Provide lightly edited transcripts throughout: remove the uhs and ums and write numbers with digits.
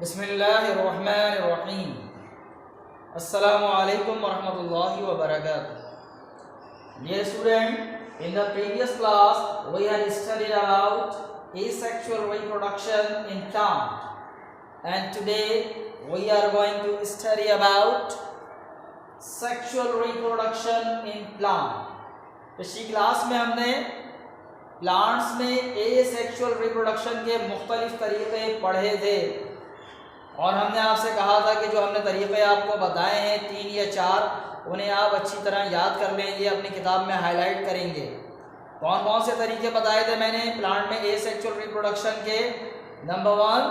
बिस्मिल्लाहिर्रहमानिर्रहीम। अस्सलामु अलैकुम वरहमतुल्लाहि वबरकातुह। Dear student, in the previous class we had studied about asexual reproduction in plant, and today we are going to study about sexual reproduction in plant. पिछली class में हमने plants में asexual reproduction के मुख्तलिफ तरीक़े पढ़े थे और हमने आपसे कहा था कि जो हमने तरीक़े आपको बताए हैं 3 या 4 उन्हें आप अच्छी तरह याद कर लेंगे, अपनी किताब में हाईलाइट करेंगे। कौन कौन से तरीके बताए थे मैंने प्लांट में एसेक्सुअल रिप्रोडक्शन के? Number 1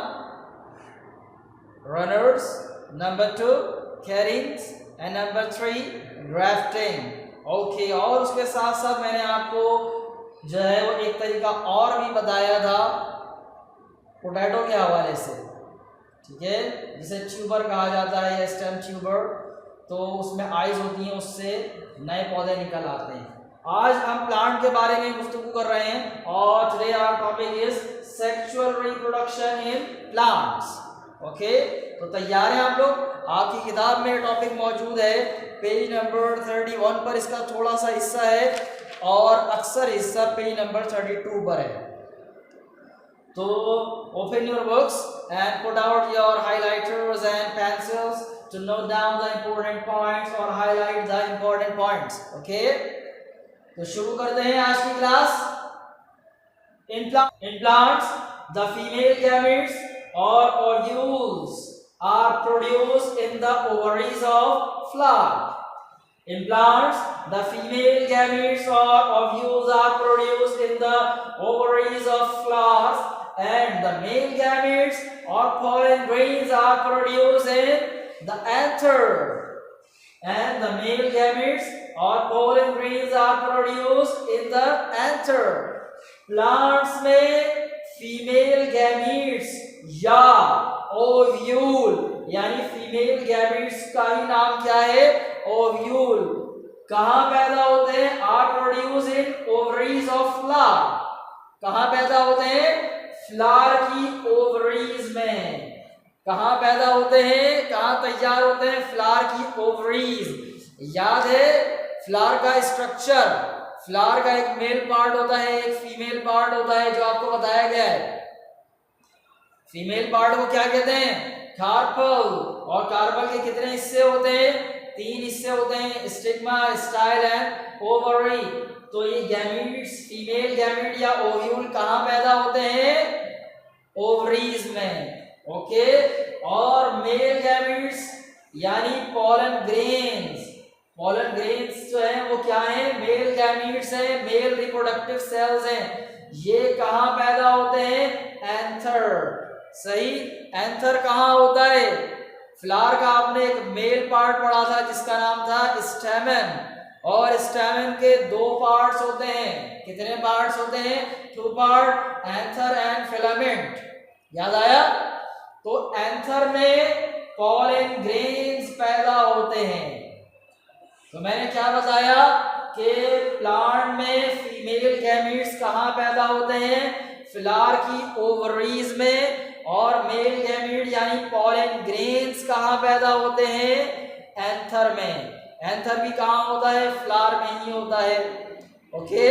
runners, number 2 cuttings and number 3 grafting. Okay, और उसके साथ साथ मैंने आपको जो है वो एक तरीका और भी बताया था पोटैटो के हवाले से, ठीक है, जिसे ट्यूबर कहा जाता है या स्टेम ट्यूबर। तो उसमें आइज होती हैं, उससे नए पौधे निकल आते हैं। आज हम प्लांट के बारे में गुफ्तगू कर रहे हैं और today our topic is sexual reproduction in plants. Okay, तो तैयार हैं आप लोग? आपकी किताब में टॉपिक मौजूद है, पेज नंबर 31 पर इसका थोड़ा सा हिस्सा है और अक्सर हिस्सा पेज नंबर 32 पर है। तो open your books and put out your highlighters and pencils to note down the important points or highlight the important points. Okay, तो शुरू करते हैं आज की class. In plants, the female gametes or ovules are produced in the ovaries of flower. In plants, the female gametes or ovules are produced in the ovaries of flowers, and the male gametes or pollen grains are produced in the anther. And the male gametes or pollen grains are produced in the anther. Plants में female gametes या ovule यानी female gametes का ही नाम क्या है? Ovule. कहाँ पैदा होते हैं? Are produce in ovaries of flower. कहाँ पैदा होते हैं? फ्लावर की ओवरीज में। कहाँ पैदा होते हैं? कहाँ तैयार होते हैं? फ्लावर की ओवरीज। याद है फ्लावर का स्ट्रक्चर? फ्लावर का एक मेल पार्ट होता है, एक फीमेल पार्ट होता है, जो आपको बताया गया है। फीमेल पार्ट को क्या कहते हैं? कार्पल। और कार्पल के कितने हिस्से होते हैं? 3 हिस्से होते हैं, स्टिग्मा, स्टाइल एंड ओवरी। तो ये गैमीट्स, फीमेल गैमीट या ओव्यूल कहाँ पैदा होते हैं? ओवरीज में। ओके, और मेल गैमीट्स यानी पोलन ग्रेन्स। पोलन ग्रेन्स जो है वो क्या है? मेल गैमीट्स हैं, मेल रिप्रोडक्टिव सेल्स हैं। ये कहाँ पैदा होते हैं? एंथर। सही, एंथर कहाँ होता है? फ्लावर का आपने एक मेल पार्ट पढ़ा था जिसका नाम था स्टैमेन, और स्टैमेन के 2 पार्ट्स होते हैं। कितने पार्ट्स होते हैं? 2 पार्ट, एंथर एंड फिलामेंट। याद आया? तो एंथर में पॉलन ग्रेन्स पैदा होते हैं। तो मैंने क्या बताया कि प्लांट में फीमेल गैमीट्स कहाँ पैदा होते हैं? फ्लावर की ओवरीज में। और मेल गैमीट यानी पॉलन ग्रेन्स कहाँ पैदा होते हैं? एंथर में। एंथर भी कहाँ होता है? फ्लावर में ही होता है। ओके,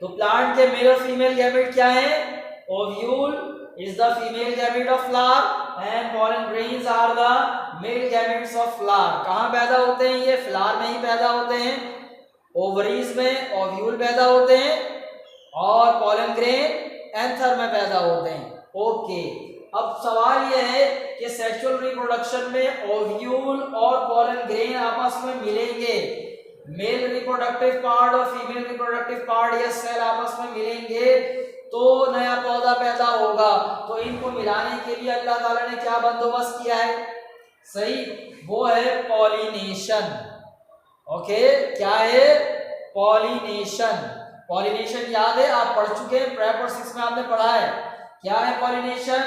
तो प्लांट के मेल और फीमेल गैमीट क्या है? Ovule is the female gamete of flower and pollen grains are the male gametes of flower. कहाँ पैदा होते हैं? ये फ्लावर में ही पैदा होते हैं। ओवरीज में ओव्यूल पैदा होते हैं और पॉलन ग्रेन एंथर में पैदा होते हैं। ओके, अब सवाल यह है कि सेक्सुअल रिप्रोडक्शन में ओव्यूल और पॉलन ग्रेन आपस में मिलेंगे, मेल रिप्रोडक्टिव पार्ट और फीमेल रिप्रोडक्टिव पार्ट या सेल आपस में मिलेंगे तो नया पौधा पैदा होगा। तो इनको मिलाने के लिए अल्लाह ताला ने क्या बंदोबस्त किया है? सही, वो है पॉलिनेशन। ओके, क्या है? पॉलिनेशन। पॉलिनेशन याद है, आप पढ़ चुके हैं, प्रेप और 6 में आपने पढ़ा है। क्या है pollination?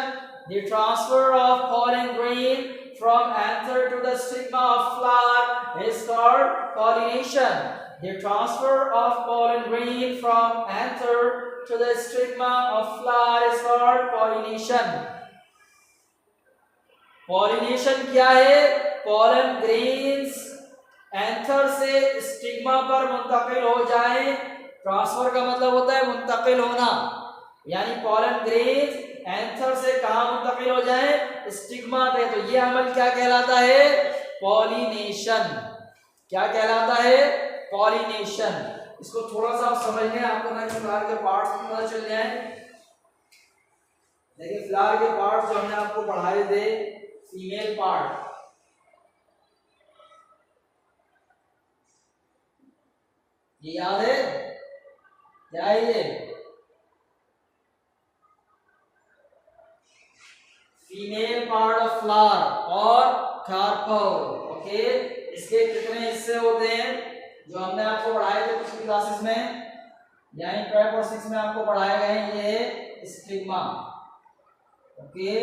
The transfer of pollen grain from anther to the stigma of flower is called pollination. The transfer of pollen grain from anther to the stigma of flower is called pollination. Pollination क्या है? Pollen grains anther से stigma पर मुंतकिल हो जाए। Transfer का मतलब होता है मुंतकिल होना, यानी पॉलन ग्रेन्स एंथर से कहां मुंतकिल हो जाए? स्टिग्मा पे। तो ये अमल क्या कहलाता है? पॉलिनेशन। क्या कहलाता है? पॉलिनेशन। इसको थोड़ा सा आप समझ लें, आपको ना फ्लावर के पार्ट्स भी पता चल जाए। देखिए फ्लावर के पार्ट्स जो हमने आपको पढ़ाए थे, फीमेल पार्ट, ये याद है? क्या है ये? फीमेल पार्ट ऑफ फ्लावर और कार्पेल। ओके, इसके कितने हिस्से होते हैं जो हमने आपको पढ़ाए थे पिछली क्लासेस में, यानी 12 और 6 में आपको पढ़ाए गए हैं। ये है स्टिग्मा। Okay,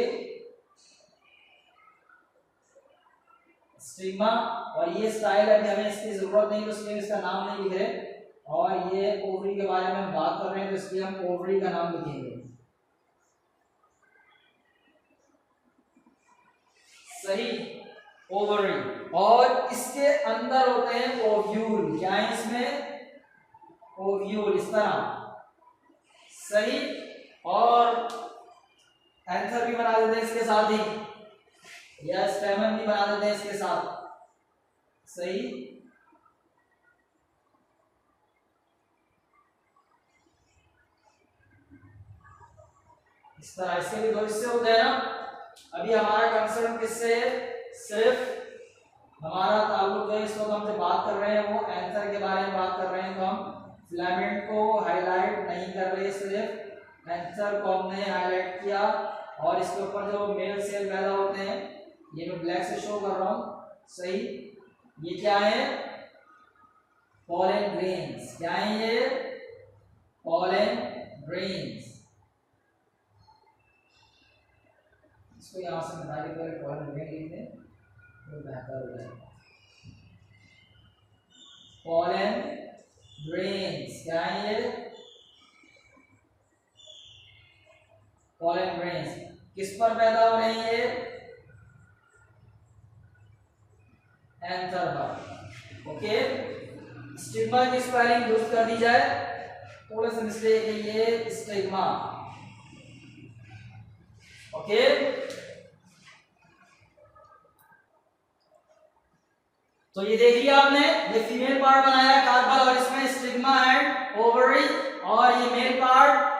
stigma. और ये स्टाइल अभी हमें इसकी जरूरत नहीं, तो इसलिए इसका नाम नहीं लिख रहे। और ये ओवरी के बारे में हम बात कर रहे हैं, तो इसलिए हम ओवरी का नाम लिखेंगे। सही, ओवरी। और इसके अंदर होते हैं ओव्यूल। क्या है इसमें? ओव्यूल, इस तरह। सही। और एंथर भी बना देते हैं इसके साथ ही, या स्टेमन भी बना देते हैं इसके साथ। सही। इस तरह इसके भी 2 हिस्से होते हैं ना। अभी हमारा कंसर्न किससे है? सिर्फ हमारा ताल्लुक है, इस वक्त हम जो बात कर रहे हैं वो एंथर के बारे में बात कर रहे हैं। तो हम फिलामेंट को हाईलाइट नहीं कर रहे, सिर्फ एंथर को हमने हाईलाइट किया। और इसके ऊपर जो मेल सेल पैदा होते हैं, ये मैं ब्लैक से शो कर रहा हूँ। सही। ये क्या है? Pollen grains. क्या है ये? Pollen grains. इसको यहां से मिटा के पहले पॉलन ग्रेन लिख दें तो बेहतर हो जाएगा। Pollen grains. क्या है ये? पॉलन ग्रेन्स किस पर पैदा हो रही है? एंथर पर। ओके, स्टिग्मा की स्पेलिंग दुरुस्त कर दी जाए, थोड़ा सा मिस्टेक है, ये स्टिग्मा। ओके, तो ये देख लिया आपने, ये फीमेल पार्ट बनाया कार्पल, और इसमें स्टिग्मा एंड ओवरी, और ये मेल पार्ट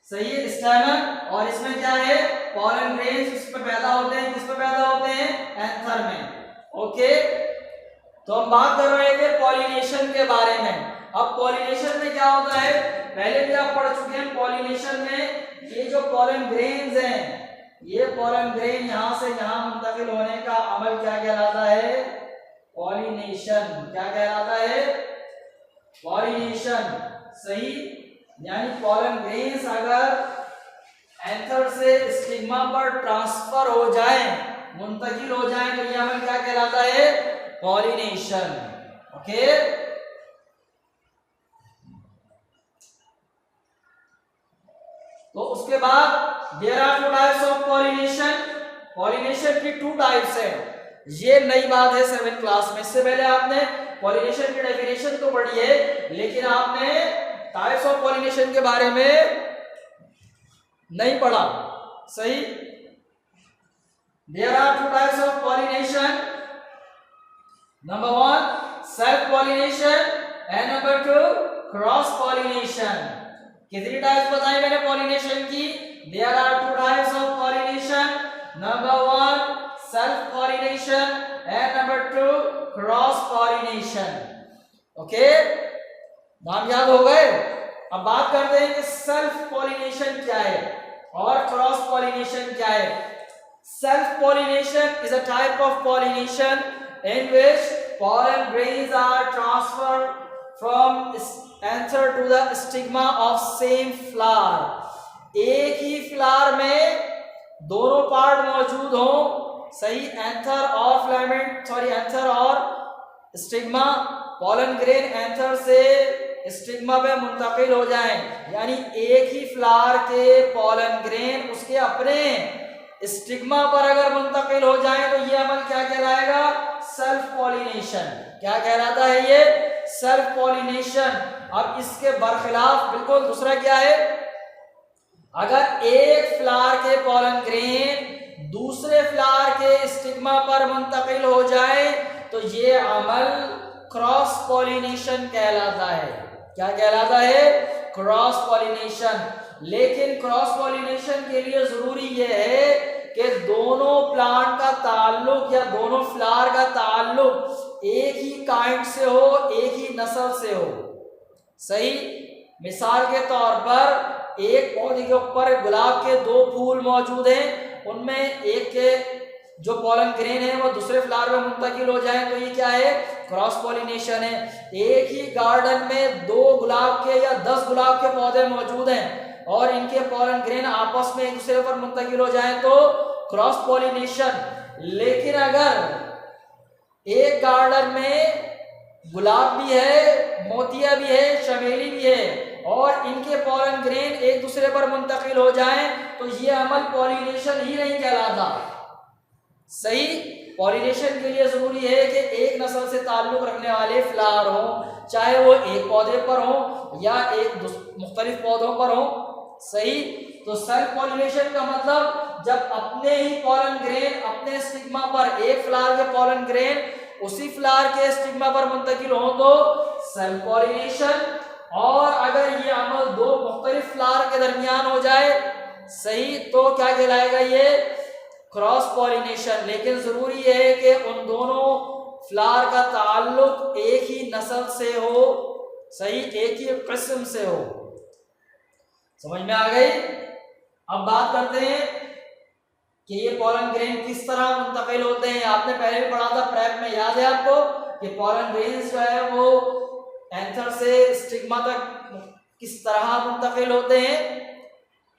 सही है स्टैमन, और इसमें क्या है? Pollen grains. इस पर पैदा होते हैं, किस पर पैदा होते हैं? एंथर में। ओके, तो हम बात कर रहे थे पॉलिनेशन के बारे में। अब पॉलिनेशन में क्या होता है? पहले भी आप पढ़ चुके हैं। पॉलिनेशन में ये जो पॉलन ग्रेन्स हैं, ये पॉलन ग्रेन यहां से यहां मुंतकिल होने का अमल क्या कहलाता है? पॉलिनेशन। क्या कहलाता है? पॉलिनेशन। सही, यानी पॉलन ग्रेन्स अगर एंथर से स्टिग्मा पर ट्रांसफर हो जाए, मुंतकिल हो जाए, तो यह अमल क्या कहलाता है? पॉलिनेशन। ओके, तो उसके बाद there are 2 types of pollination. Pollination की 2 टाइप्स है। ये नई बात है 7th क्लास में। इससे पहले आपने पॉलिनेशन की डेफिनेशन तो पढ़ी है, लेकिन आपने टाइप्स ऑफ पॉलिनेशन के बारे में नहीं पढ़ा। सही। There are 2 types of pollination. Number 1 self pollination and number 2 cross pollination. कितनी टाइप्स बताई मैंने पॉलिनेशन की? There are 2 types of pollination. Number 1 self pollination and number 2 cross pollination. Okay, नाम याद हो गए? अब बात करते हैं कि सेल्फ पॉलिनेशन क्या है और क्रॉस पॉलिनेशन क्या है। Self pollination is a type of pollination in which pollen grains are transferred from anther to the stigma of same flower। एक ही फ्लावर में दोनों पार्ट मौजूद हो। सही, एंथर और फिलामेंट, सॉरी एंथर और स्टिग्मा। पॉलन ग्रेन एंथर से stigma पे मुंतकिल हो जाएं, यानी एक ही फ्लावर के पॉलन ग्रेन उसके अपने स्टिग्मा पर अगर मुंतकिल हो जाए तो ये अमल क्या कहलाएगा? Self pollination. क्या कहलाता है ये? Self pollination. अब इसके बरखिलाफ बिल्कुल दूसरा क्या है? अगर एक फ्लावर के पॉलन ग्रेन दूसरे फ्लावर के स्टिग्मा पर मुंतकिल हो जाए तो ये अमल क्रॉस पॉलिनेशन कहलाता है। क्या कहलाता है? Cross pollination. लेकिन क्रॉस पॉलिनेशन के लिए जरूरी यह है कि दोनों प्लांट का ताल्लुक या दोनों फ्लावर का ताल्लुक एक ही काइंड से हो, एक ही नस्ल से हो। सही? मिसाल के तौर पर एक पौधे के ऊपर गुलाब के 2 फूल मौजूद हैं, उनमें एक के जो पॉलन ग्रेन है वो दूसरे फ्लावर में मुंतकिल हो जाए तो ये क्या है? क्रॉस पॉलिनेशन है। एक ही गार्डन में 2 गुलाब के या 10 गुलाब के पौधे मौजूद हैं और इनके पॉलन ग्रेन आपस में एक दूसरे पर मुंतकिल हो जाए तो क्रॉस पॉलिनेशन। लेकिन अगर एक गार्डन में गुलाब भी है, मोतिया भी है, चमेली भी है और इनके पॉलन ग्रेन एक दूसरे पर मुंतकिल हो जाए तो ये अमल पॉलिनेशन ही नहीं कहलाता। सही? पॉलिनेशन के लिए जरूरी है कि एक नस्ल से ताल्लुक रखने वाले फ्लावर हो, चाहे वो एक पौधे पर हो या एक मुख्तलिफ पौधों पर हो। सही? तो सेल्फ पॉलिनेशन का मतलब जब अपने ही पॉलन ग्रेन अपने स्टिग्मा पर, एक फ्लावर के पॉलन ग्रेन उसी फ्लावर के स्टिग्मा पर मुंतकिल हो तो सेल्फ पॉलिनेशन। और अगर ये अमल 2 मुख्तलिफ फ्लावर के दरमियान हो जाए, सही, तो क्या कहलाएगा? ये क्रॉस पॉलिनेशन। लेकिन जरूरी है कि उन दोनों फ्लावर का ताल्लुक एक ही नस्ल से हो। सही? एक ही किस्म से हो। समझ में आ गई? अब बात करते हैं कि ये पॉलन ग्रेन किस तरह मुंतकिल होते हैं। आपने पहले भी पढ़ा था प्रेप में, याद है आपको कि पॉलन ग्रेन्स जो है वो एंथर से स्टिग्मा तक किस तरह मुंतकिल होते हैं?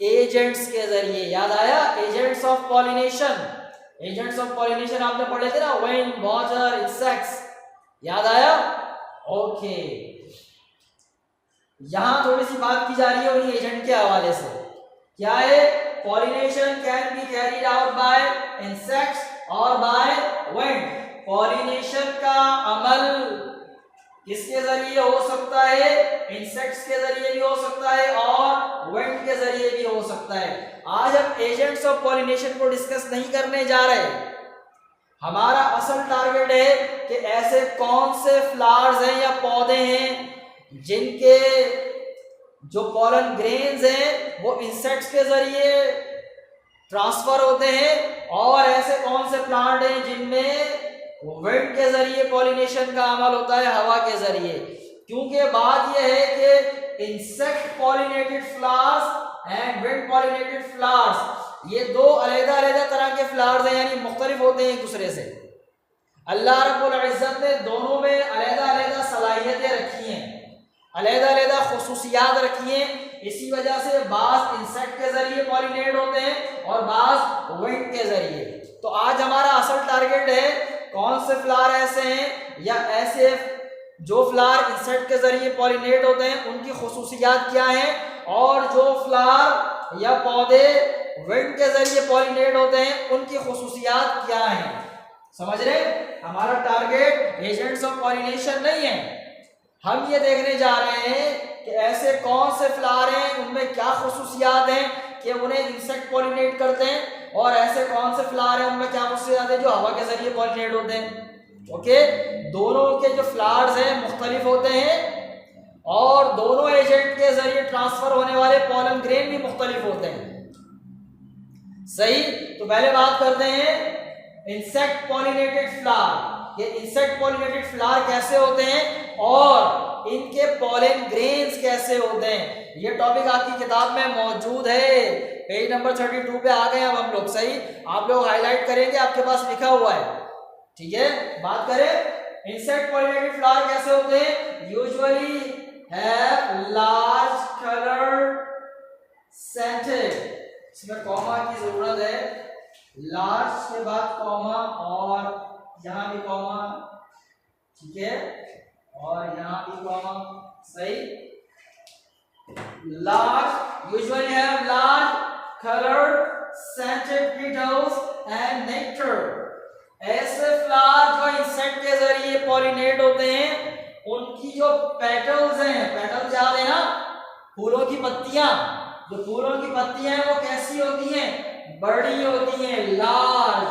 एजेंट्स के जरिए। याद आया? Agents of pollination. Agents of pollination आपने पढ़े थे ना, विंड, वाटर, इंसेक्ट्स। याद आया? ओके। यहां थोड़ी सी बात की जा रही है उन्हीं एजेंट के हवाले से। क्या है? Pollination can be carried out by insects और बाय विंड। पॉलिनेशन का अमल किसके जरिए हो सकता है? इंसेक्ट्स के जरिए भी हो सकता है और विंड के जरिए भी हो सकता है। आज हम एजेंट्स ऑफ पॉलिनेशन को डिस्कस नहीं करने जा रहे। हमारा असल टारगेट है कि ऐसे कौन से फ्लावर्स हैं या पौधे हैं जिनके जो पॉलन ग्रेन्स हैं वो इंसेक्ट्स के जरिए ट्रांसफर होते हैं और ऐसे कौन से प्लांट हैं जिनमें विंड के जरिए पॉलिनेशन का अमल होता है, हवा के जरिए। क्योंकि बात यह है कि insect pollinated flowers and wind pollinated flowers ये 2 अलग-अलग तरह के फ्लावर्स हैं, यानी मुख्तलिफ होते हैं एक दूसरे से। अल्लाह रब्बुल इज्जत ने दोनों में अलग-अलग सलाहियतें रखी हैं, अलग-अलग खुसूसियात रखी हैं। इसी वजह से बाज इंसेक्ट के जरिए पॉलिनेट होते हैं और बाज विंड के जरिए। तो आज हमारा असल टारगेट है कौन से फ्लावर ऐसे हैं या ऐसे जो फ्लावर इंसेक्ट के जरिए पॉलिनेट होते हैं उनकी खुसूसियात क्या हैं, और जो फ्लावर या पौधे विंड के जरिए पॉलिनेट होते हैं उनकी खुसूसियात क्या हैं। समझ रहे? हमारा टारगेट एजेंट्स ऑफ पॉलिनेशन नहीं है। हम ये देखने जा रहे हैं कि ऐसे कौन से फ्लावर हैं, उनमें क्या खुसूसियात हैं कि उन्हें इंसेक्ट पॉलिनेट करते हैं, और ऐसे कौन से फ्लावर हैं उनमें क्या खुसूसियात है जो हवा के जरिए पॉलिनेट होते हैं। ओके? दोनों के जो फ्लावर्स हैं मुख्तलिफ होते हैं और दोनों एजेंट के जरिए ट्रांसफर होने वाले पॉलन ग्रेन भी मुख्तलिफ होते हैं। सही? तो पहले बात करते हैं इंसेक्ट पॉलिनेटेड फ्लावर। ये इंसेक्ट पॉलिनेटेड फ्लावर कैसे होते हैं और इनके पॉलन ग्रेन्स कैसे होते हैं। ये टॉपिक आपकी किताब में मौजूद है, पेज नंबर 32 पे आ गए अब हम लोग। सही? आप लोग हाईलाइट करेंगे, आपके पास लिखा हुआ है। ठीक है? बात करें इंसेक्ट पॉलिनेटेड फ्लावर कैसे होते हैं। Usually have large coloured scented, इसमें कॉमा की जरूरत है, लार्ज के बाद कॉमा और यहां भी कॉमा, ठीक है, और यहां भी कॉमा। सही? Large usually have large colored scented petals and nectar। ऐसे फ्लावर जो इंसेक्ट के जरिए पॉलिनेट होते हैं, उनकी जो पेटल्स हैं, पेटल्स याद है ना, फूलों की पत्तियां, जो फूलों की पत्तियां हैं वो कैसी होती हैं, बड़ी होती हैं, लार्ज,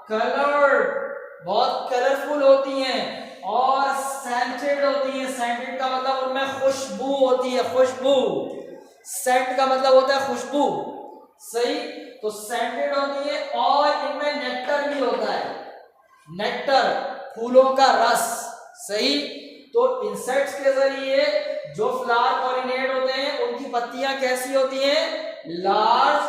कलर्ड, बहुत कलरफुल होती हैं और सेंटेड होती हैं। सेंटेड का मतलब उनमें खुशबू होती है, खुशबू। सेंट का मतलब होता है खुशबू, सही। तो सेंटेड होती है और इनमें नेक्टर भी होता है, नेक्टर, फूलों का रस, सही। तो इंसेक्ट्स के जरिए जो फ्लावर पॉलिनेट होते हैं उनकी पत्तियां कैसी होती हैं, लार्ज,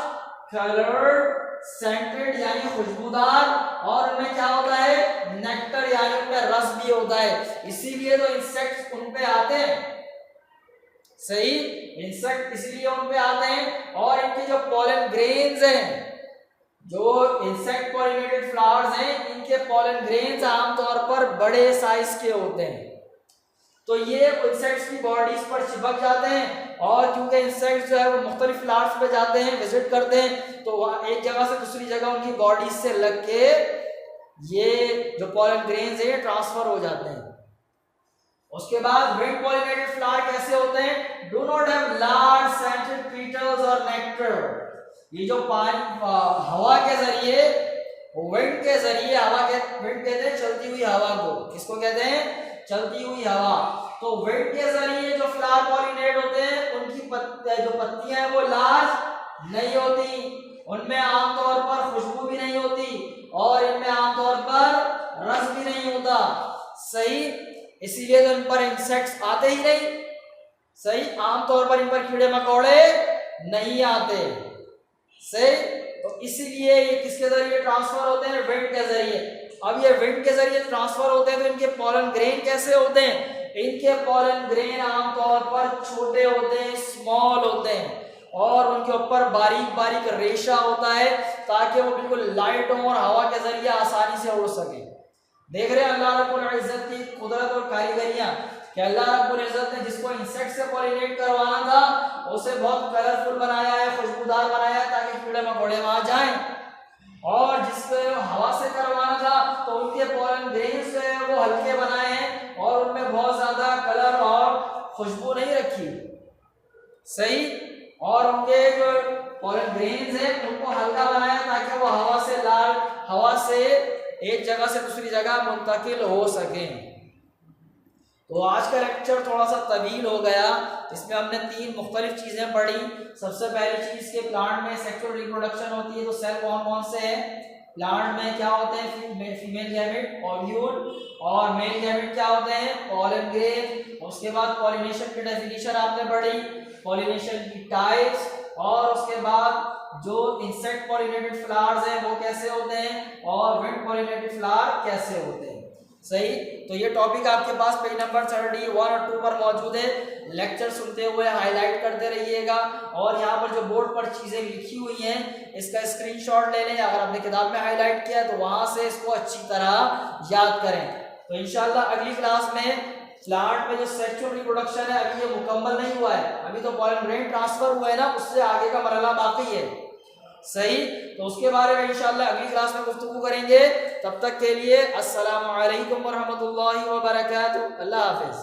कलर्ड, सेंटेड यानी खुशबूदार, और उनमें क्या होता है, नेक्टर यानी उनमें रस भी होता है। इसीलिए तो इंसेक्ट्स उन पे आते हैं, सही। इंसेक्ट इसीलिए उन पे आते हैं। और इनके जो पॉलन ग्रेन्स हैं, जो इंसेक्ट पॉलिनेटेड फ्लावर्स हैं, इनके पॉलन ग्रेन्स आमतौर पर बड़े साइज के होते हैं। तो ये इंसेक्ट्स की बॉडीज पर चिपक जाते हैं, और क्योंकि इंसेक्ट्स जो है वो मुख्तलिफ फ्लावर्स पे जाते हैं, विजिट करते हैं, तो वहाँ एक जगह से दूसरी जगह उनकी बॉडीज से लग के ये जो पॉलन ग्रेन्स है ट्रांसफर हो जाते हैं। उसके बाद विंड पॉलिनेटेड फ्लावर कैसे होते हैं, do not have large scented petals और नेक्टर। ये जो पानी हवा के जरिए, विंड के जरिए, विंड कहते हैं चलती हुई हवा को, किसको कहते हैं, चलती हुई हवा। तो विंड के जरिए जो फ्लावर पॉलिनेट होते हैं उनकी जो पत्तियां हैं वो लार्ज नहीं होती, उनमें आमतौर पर खुशबू भी नहीं होती और इनमें आमतौर पर रस भी नहीं होता, सही। इसीलिए तो इन पर इंसेक्ट्स आते ही नहीं, सही। आमतौर पर इन पर कीड़े मकोड़े नहीं आते, सही। तो इसीलिए ये किसके जरिए ट्रांसफर होते हैं, विंड के जरिए। अब ये विंड के जरिए ट्रांसफर होते हैं तो इनके पॉलन ग्रेन कैसे होते हैं, इनके पॉलन ग्रेन आमतौर पर छोटे होते हैं, स्मॉल होते हैं, और उनके ऊपर बारीक बारीक रेशा होता है ताकि वो बिल्कुल लाइट हो और हवा के जरिए आसानी से उड़ सके। देख रहे हैं अल्लाह रब्बुल इज्जत की कुदरत और कारीगरियां कि अल्लाह रब्बुल इज्जत ने जिसको इंसेक्ट से पॉलिनेट करवाना था उसे बहुत कलरफुल बनाया है, खुशबूदार बनाया है ताकि कीड़े मकोड़े वहां जाएं, और जिसको हवा से करवाना था तो उनके पॉलन ग्रेन्स जो है वो हल्के बनाए हैं और उनमें बहुत ज्यादा कलर और खुशबू नहीं रखी, सही। और उनके जो पॉलन ग्रेन्स हैं उनको हल्का बनाया ताकि वो हवा से एक जगह से दूसरी जगह मुंतकिल हो सके। तो आज का लेक्चर थोड़ा सा तवील हो गया, इसमें हमने 3 मुख्तलिफ चीज़ें पढ़ी। सबसे पहली चीज़ के प्लांट में सेक्सुअल रिप्रोडक्शन होती है, तो सेल कौन कौन से हैं, प्लांट में क्या होते हैं, फीमेल गैमेट, ओव्यूल, और मेल गैमेट क्या होते हैं, पॉलन ग्रेन। उसके बाद पॉलिनेशन की डेफिनेशन आपने पढ़ी, पॉलिनेशन की टाइप्स, और उसके बाद जो इंसेक्ट पॉलिनेटेड फ्लावर्स हैं वो कैसे होते हैं, और विंड पॉलिनेटेड फ्लावर कैसे होते हैं, सही। तो ये टॉपिक आपके पास पेज नंबर 31 और 2 पर मौजूद है। लेक्चर सुनते हुए हाईलाइट करते रहिएगा, और यहाँ पर जो बोर्ड पर चीज़ें लिखी हुई हैं इसका स्क्रीनशॉट ले लें। अगर आपने किताब में हाईलाइट किया तो वहाँ से इसको अच्छी तरह याद करें। तो इंशाल्लाह अगली क्लास में प्लांट में जो सेक्सुअल रिप्रोडक्शन है अभी ये मुकम्मल नहीं हुआ है, अभी तो पॉलन ग्रेन ट्रांसफर हुआ है ना, उससे आगे का मरहला बाकी है, सही। तो उसके बारे में इंशाल्लाह अगली क्लास में गुफ्तगू करेंगे। तब तक के लिए अस्सलामु अलैकुम व रहमतुल्लाहि व बरकातुहू। अल्लाह हाफिज।